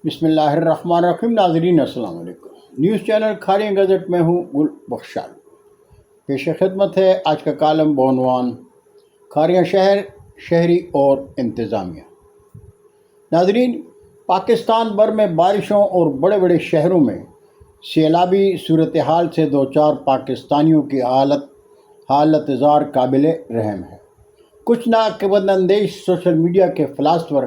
بسم اللہ الرحمن الرحیم۔ ناظرین السلام علیکم۔ نیوز چینل کھاریاں گزٹ میں ہوں گل بخشال۔ پیش خدمت ہے آج کا کالم بعنوان کھاریاں شہر، شہری اور انتظامیہ۔ ناظرین، پاکستان بھر میں بارشوں اور بڑے بڑے شہروں میں سیلابی صورتحال سے دوچار پاکستانیوں کی حالت زار قابل رحم ہے۔ کچھ ناقابل اندیش سوشل میڈیا کے فلاسفر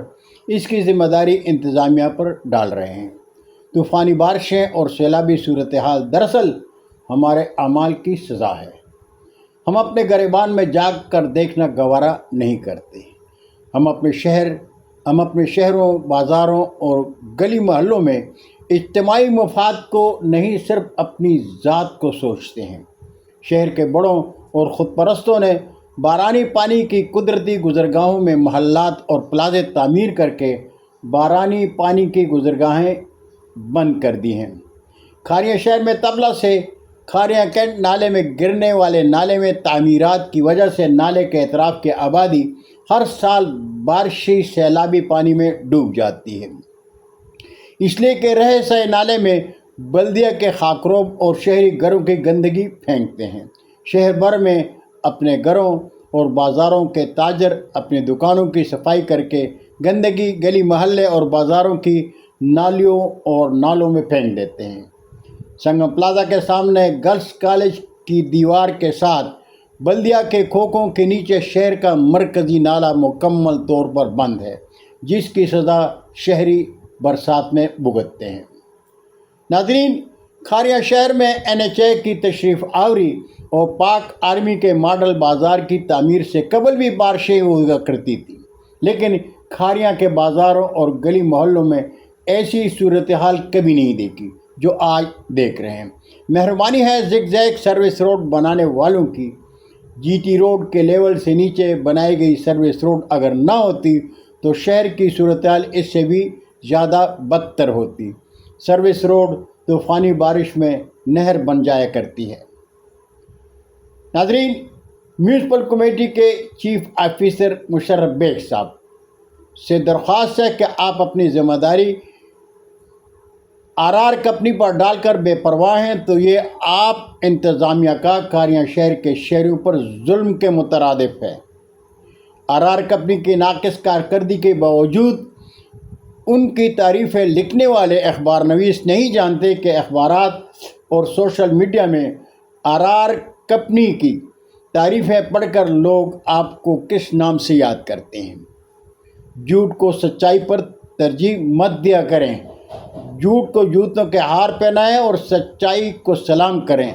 اس کی ذمہ داری انتظامیہ پر ڈال رہے ہیں۔ طوفانی بارشیں اور سیلابی صورتحال دراصل ہمارے اعمال کی سزا ہے۔ ہم اپنے گریبان میں جاگ کر دیکھنا گوارا نہیں کرتے۔ ہم اپنے شہروں، بازاروں اور گلی محلوں میں اجتماعی مفاد کو نہیں، صرف اپنی ذات کو سوچتے ہیں۔ شہر کے بڑوں اور خود پرستوں نے بارانی پانی کی قدرتی گزرگاہوں میں محلات اور پلازے تعمیر کر کے بارانی پانی کی گزرگاہیں بند کر دی ہیں۔ کھاریاں شہر میں طبلہ سے کھاریاں کینٹ نالے میں گرنے والے نالے میں تعمیرات کی وجہ سے نالے کے اطراف کی آبادی ہر سال بارشی سیلابی پانی میں ڈوب جاتی ہے، اس لیے کہ رہے سائے نالے میں بلدیہ کے خاکروب اور شہری گھروں کی گندگی پھینکتے ہیں۔ شہر بھر میں اپنے گھروں اور بازاروں کے تاجر اپنی دکانوں کی صفائی کر کے گندگی گلی محلے اور بازاروں کی نالیوں اور نالوں میں پھینک دیتے ہیں۔ سنگم پلازہ کے سامنے گرلز کالج کی دیوار کے ساتھ بلدیہ کے کھوکھوں کے نیچے شہر کا مرکزی نالہ مکمل طور پر بند ہے، جس کی سزا شہری برسات میں بھگتتے ہیں۔ ناظرین، کھاریاں شہر میں NHA کی تشریف آوری اور پاک آرمی کے ماڈل بازار کی تعمیر سے قبل بھی بارشیں ہوا کرتی تھیں، لیکن کھاریاں کے بازاروں اور گلی محلوں میں ایسی صورتحال کبھی نہیں دیکھی جو آج دیکھ رہے ہیں۔ مہربانی ہے زگ زیگ سروس روڈ بنانے والوں کی۔ GT روڈ کے لیول سے نیچے بنائی گئی سروس روڈ اگر نہ ہوتی تو شہر کی صورتحال اس سے بھی زیادہ بدتر ہوتی۔ سروس روڈ طوفانی بارش میں نہر بن جایا کرتی ہے۔ ناظرین، میونسپل کمیٹی کے چیف آفیسر مشرف بیگ صاحب سے درخواست ہے کہ آپ اپنی ذمہ داری RR کمپنی پر ڈال کر بے پرواہ ہیں تو یہ آپ انتظامیہ کا کھاریاں شہر کے شہریوں پر ظلم کے مترادف ہے۔ RR کمپنی کی ناقص کارکردگی کے باوجود ان کی تعریفیں لکھنے والے اخبار نویس نہیں جانتے کہ اخبارات اور سوشل میڈیا میں RR کمپنی کی تعریفیں پڑھ کر لوگ آپ کو کس نام سے یاد کرتے ہیں۔ جھوٹ کو سچائی پر ترجیح مت دیا کریں۔ جھوٹ کو جوتوں کے ہار پہنائیں اور سچائی کو سلام کریں۔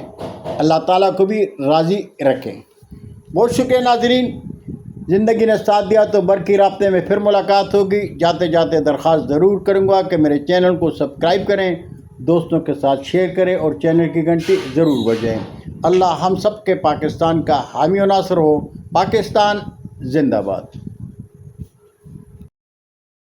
اللہ تعالیٰ کو بھی راضی رکھیں۔ بہت شکریہ ناظرین، زندگی نے ساتھ دیا تو برقی رابطے میں پھر ملاقات ہوگی۔ جاتے جاتے درخواست ضرور کروں گا کہ میرے چینل کو سبسکرائب کریں، دوستوں کے ساتھ شیئر کریں اور چینل کی گھنٹی ضرور بجائیں۔ اللہ ہم سب کے پاکستان کا حامی و ناصر ہو۔ پاکستان زندہ باد۔